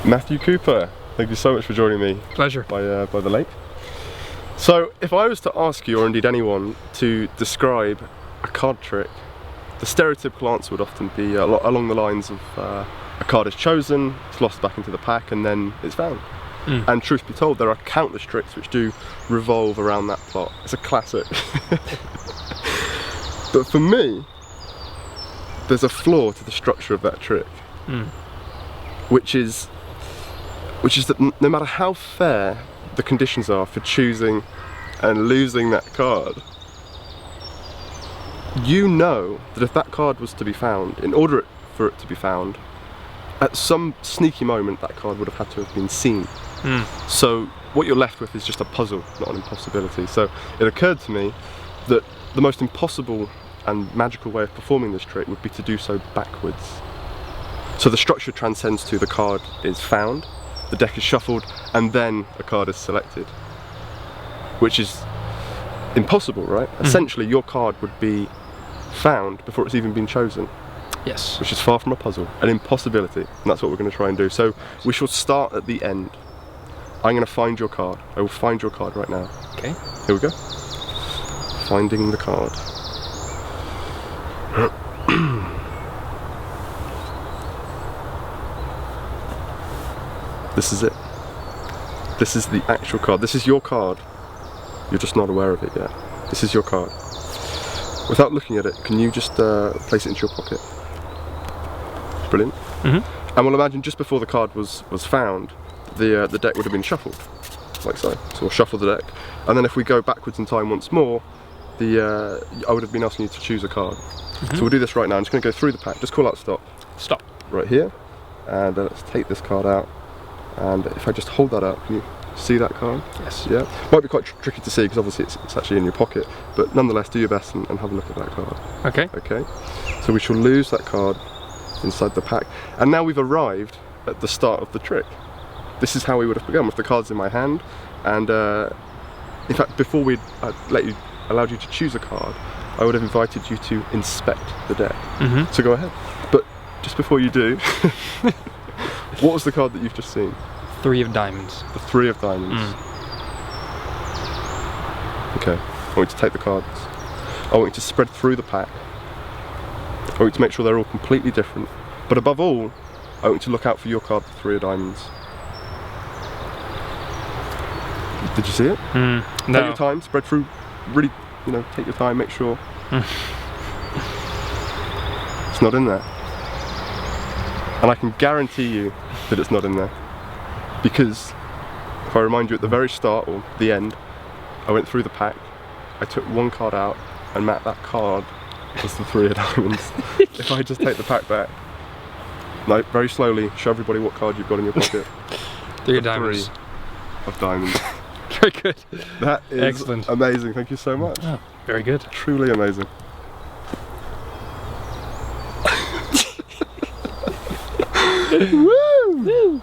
Matthew Cooper, thank you so much for joining me. Pleasure. By the lake. So, if I was to ask you, or indeed anyone, to describe a card trick, the stereotypical answer would often be along the lines of a card is chosen, it's lost back into the pack, and then it's found. And truth be told, there are countless tricks which do revolve around that plot. It's a classic. But for me, there's a flaw to the structure of that trick, which is that no matter how fair the conditions are for choosing and losing that card, you know that if that card was to be found, in order for it to be found, at some sneaky moment that card would have had to have been seen. So what you're left with is just a puzzle, not an impossibility. So it occurred to me that the most impossible and magical way of performing this trick would be to do so backwards. So the structure transcends to the card is found, the deck is shuffled, and then a card is selected. Which is impossible, right? Essentially your card would be found before it's even been chosen. Yes. Which is far from a puzzle, an impossibility, and that's what we're going to try and do. So we shall start at the end. I'm going to find your card. I will find your card right now. Okay. Here we go. Finding the card. This is it. This is the actual card. This is your card. You're just not aware of it yet. This is your card. Without looking at it, can you just place it into your pocket? Brilliant. And we'll imagine just before the card was found, the deck would have been shuffled, like so. So we'll shuffle the deck, and then if we go backwards in time once more, I would have been asking you to choose a card. So we'll do this right now. I'm just going to go through the pack. Just call out stop. Stop. Right here, and let's take this card out. And if I just hold that up, can you see that card? Yes. Yeah. Might be quite tricky to see because obviously it's actually in your pocket, but nonetheless, do your best and have a look at that card. Okay. Okay. So we shall lose that card inside the pack, and now we've arrived at the start of the trick. This is how we would have begun, with the cards in my hand, and in fact, before we allowed you to choose a card, I would have invited you to inspect the deck. So go ahead. But just before you do, what was the card that you've just seen? 3 of diamonds. The 3 of diamonds. Okay. I want you to take the cards. I want you to spread through the pack. I want you to make sure they're all completely different. But above all, I want you to look out for your card, the 3 of diamonds. Did you see it? No. Take your time, spread through, really, take your time, make sure. It's not in there. And I can guarantee you that it's not in there. Because, if I remind you at the very start, or the end, I went through the pack, I took one card out, and Matt, that card was the 3 of diamonds. If I just take the pack back, very slowly, show everybody what card you've got in your pocket. 3 of diamonds. 3 of diamonds. Very good. That is excellent. Amazing, thank you so much. Oh, very good. Truly amazing. Woo! Woo!